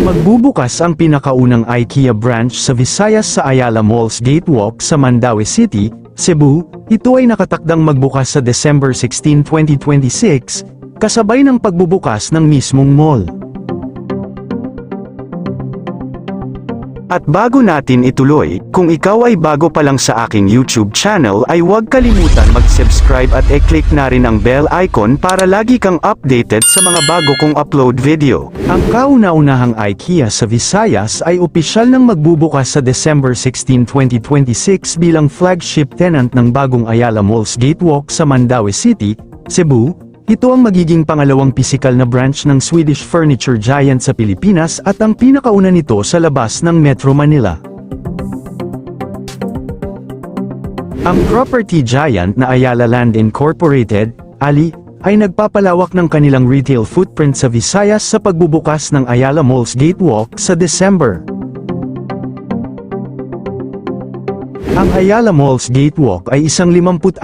Magbubukas ang pinakaunang IKEA branch sa Visayas sa Ayala Mall's Gatewalk sa Mandaue City, Cebu. Ito ay nakatakdang magbukas sa December 16, 2026, kasabay ng pagbubukas ng mismong mall. At bago natin ituloy, kung ikaw ay bago pa lang sa aking YouTube channel ay huwag kalimutan mag-subscribe at i-click na rin ang bell icon para lagi kang updated sa mga bago kong upload video. Ang kauna-unahang IKEA sa Visayas ay opisyal nang magbubukas sa December 16, 2026 bilang flagship tenant ng bagong Ayala Mall's Gatewalk sa Mandaue City, Cebu. Ito ang magiging pangalawang pisikal na branch ng Swedish furniture giant sa Pilipinas at ang pinakauna nito sa labas ng Metro Manila. Ang property giant na Ayala Land Incorporated, ALI, ay nagpapalawak ng kanilang retail footprint sa Visayas sa pagbubukas ng Ayala Mall's Gatewalk sa December. Ang Ayala Mall's Gatewalk ay isang 56,000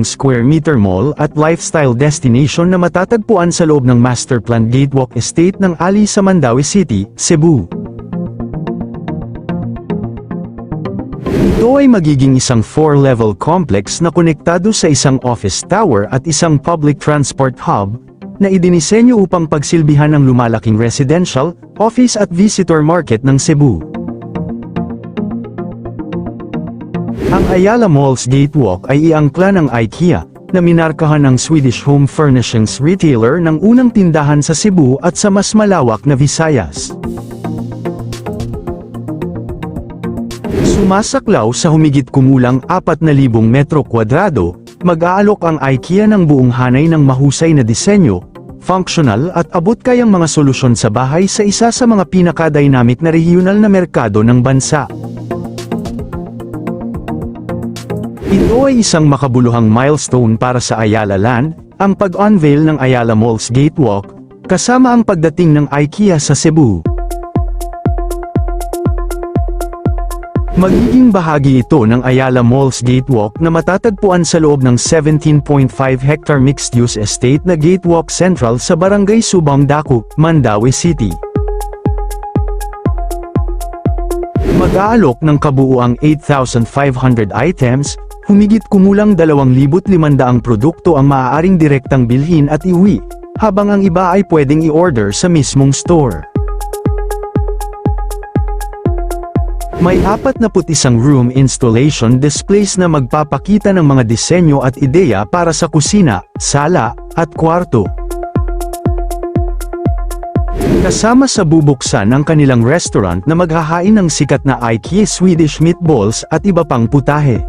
square meter mall at lifestyle destination na matatagpuan sa loob ng Masterplan Gatewalk Estate ng ALI sa Mandaue City, Cebu. Ito ay magiging isang 4-level complex na konektado sa isang office tower at isang public transport hub, na idinisenyo upang pagsilbihan ng lumalaking residential, office at visitor market ng Cebu. Ang Ayala Mall's Gatewalk ay iangkla ng IKEA, na minarkahan ng Swedish home furnishings retailer ng unang tindahan sa Cebu at sa mas malawak na Visayas. Sumasaklaw sa humigit kumulang 4,000 metro kwadrado, mag-aalok ang IKEA ng buong hanay ng mahusay na disenyo, functional at abot-kayang mga solusyon sa bahay sa isa sa mga pinaka-dynamic na regional na merkado ng bansa. Ito ay isang makabuluhang milestone para sa Ayala Land, ang pag-unveil ng Ayala Mall's Gatewalk, kasama ang pagdating ng IKEA sa Cebu. Magiging bahagi ito ng Ayala Mall's Gatewalk na matatagpuan sa loob ng 17.5 hectare mixed-use estate na Gatewalk Central sa Barangay Subang Dako, Mandaue City. Mag-aalok ng kabuuang 8,500 items, humigit kumulang 2,500 produkto ang maaaring direktang bilhin at iuwi, habang ang iba ay pwedeng i-order sa mismong store. May 41 room installation displays na magpapakita ng mga disenyo at ideya para sa kusina, sala, at kwarto. Kasama sa bubuksan ang kanilang restaurant na maghahain ng sikat na IKEA Swedish meatballs at iba pang putahe.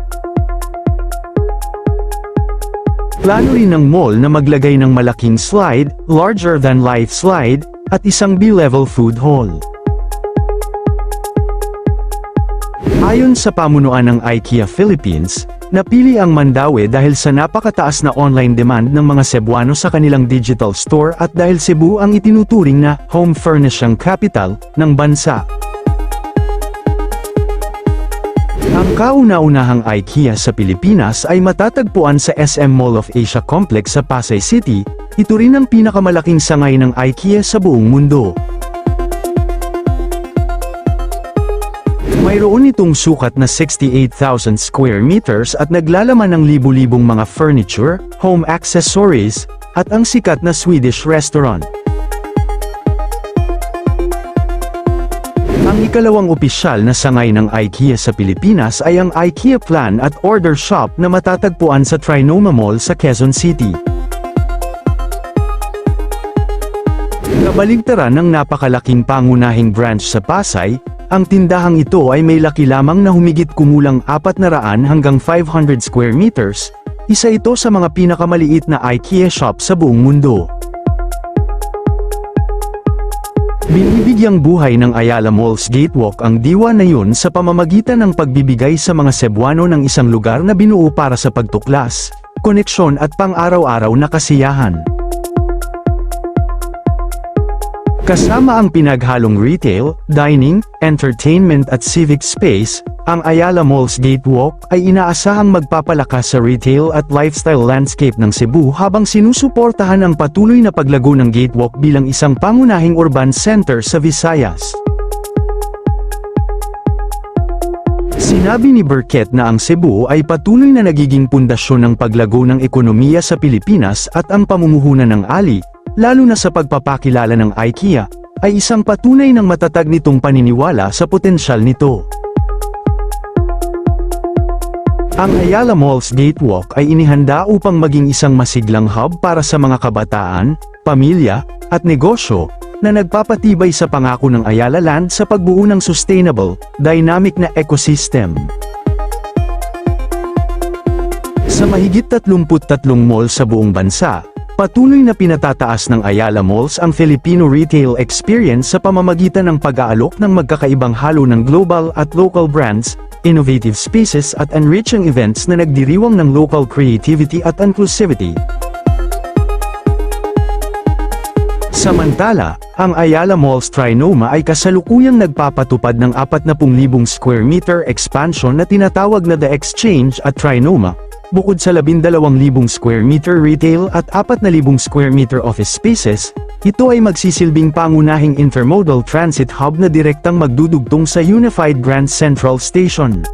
Plano rin ng mall na maglagay ng malaking slide, larger-than-life slide, at isang B-level food hall. Ayon sa pamunuan ng IKEA Philippines, napili ang Mandaue dahil sa napakataas na online demand ng mga Cebuano sa kanilang digital store at dahil Cebu ang itinuturing na home furnishing capital ng bansa. Ang kauna-unahang IKEA sa Pilipinas ay matatagpuan sa SM Mall of Asia Complex sa Pasay City. Ito rin ang pinakamalaking sangay ng IKEA sa buong mundo. Mayroon itong sukat na 68,000 square meters at naglalaman ng libu-libong mga furniture, home accessories, at ang sikat na Swedish restaurant. Ang ikalawang opisyal na sangay ng IKEA sa Pilipinas ay ang IKEA Plan at Order Shop na matatagpuan sa Trinoma Mall sa Quezon City. Kabaligtaran ng napakalaking pangunahing branch sa Pasay, ang tindahang ito ay may laki lamang na humigit kumulang 400 hanggang 500 square meters, isa ito sa mga pinakamaliit na IKEA shop sa buong mundo. Binibigyang buhay ng Ayala Mall's Gatewalk ang diwa na yun sa pamamagitan ng pagbibigay sa mga Cebuano ng isang lugar na binuo para sa pagtuklas, koneksyon at pang-araw-araw na kasiyahan. Kasama ang pinaghalong retail, dining, entertainment at civic space, ang Ayala Mall's Gatewalk ay inaasahang magpapalakas sa retail at lifestyle landscape ng Cebu habang sinusuportahan ang patuloy na paglago ng Gatewalk bilang isang pangunahing urban center sa Visayas. Sinabi ni Burkett na ang Cebu ay patuloy na nagiging pundasyon ng paglago ng ekonomiya sa Pilipinas at ang pamumuhunan ng Ali, lalo na sa pagpapakilala ng IKEA, ay isang patunay ng matatag nitong paniniwala sa potensyal nito. Ang Ayala Mall's Gatewalk ay inihanda upang maging isang masiglang hub para sa mga kabataan, pamilya, at negosyo, na nagpapatibay sa pangako ng Ayala Land sa pagbuo ng sustainable, dynamic na ecosystem. Sa mahigit 33 mall sa buong bansa, patuloy na pinatataas ng Ayala Malls ang Filipino retail experience sa pamamagitan ng pag-aalok ng magkakaibang halo ng global at local brands, innovative spaces at enriching events na nagdiriwang ng local creativity at inclusivity. Samantala, ang Ayala Mall's Trinoma ay kasalukuyang nagpapatupad ng 40,000 square meter expansion na tinatawag na The Exchange at Trinoma, bukod sa 12,000 square meter retail at 4,000 square meter office spaces. Ito ay magsisilbing pangunahing intermodal transit hub na direktang magdudugtong sa Unified Grand Central Station.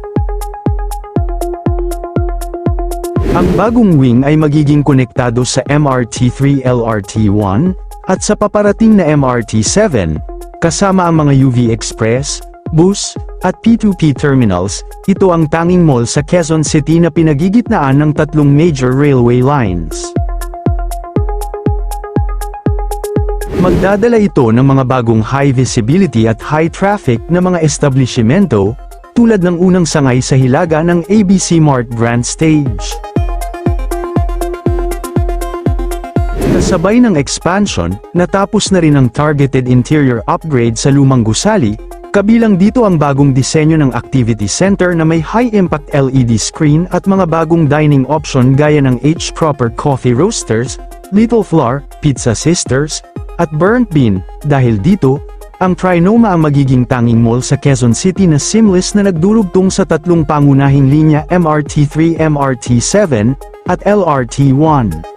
Ang bagong wing ay magiging konektado sa MRT3 LRT1, at sa paparating na MRT7, kasama ang mga UV Express, bus, at P2P terminals. Ito ang tanging mall sa Quezon City na pinagigitnaan ng 3 major railway lines. Magdadala ito ng mga bagong high visibility at high traffic na mga establishmento, tulad ng unang sangay sa hilaga ng ABC Mart Grand Stage. Kasabay ng expansion, natapos na rin ang targeted interior upgrade sa lumang gusali, kabilang dito ang bagong disenyo ng activity center na may high-impact LED screen at mga bagong dining option gaya ng H-Proper Coffee Roasters, Little Floor, Pizza Sisters, at Burnt Bean. Dahil dito, ang Trinoma ang magiging tanging mall sa Quezon City na seamless na nagdurugtong sa 3 pangunahing linya MRT3, MRT7, at LRT1.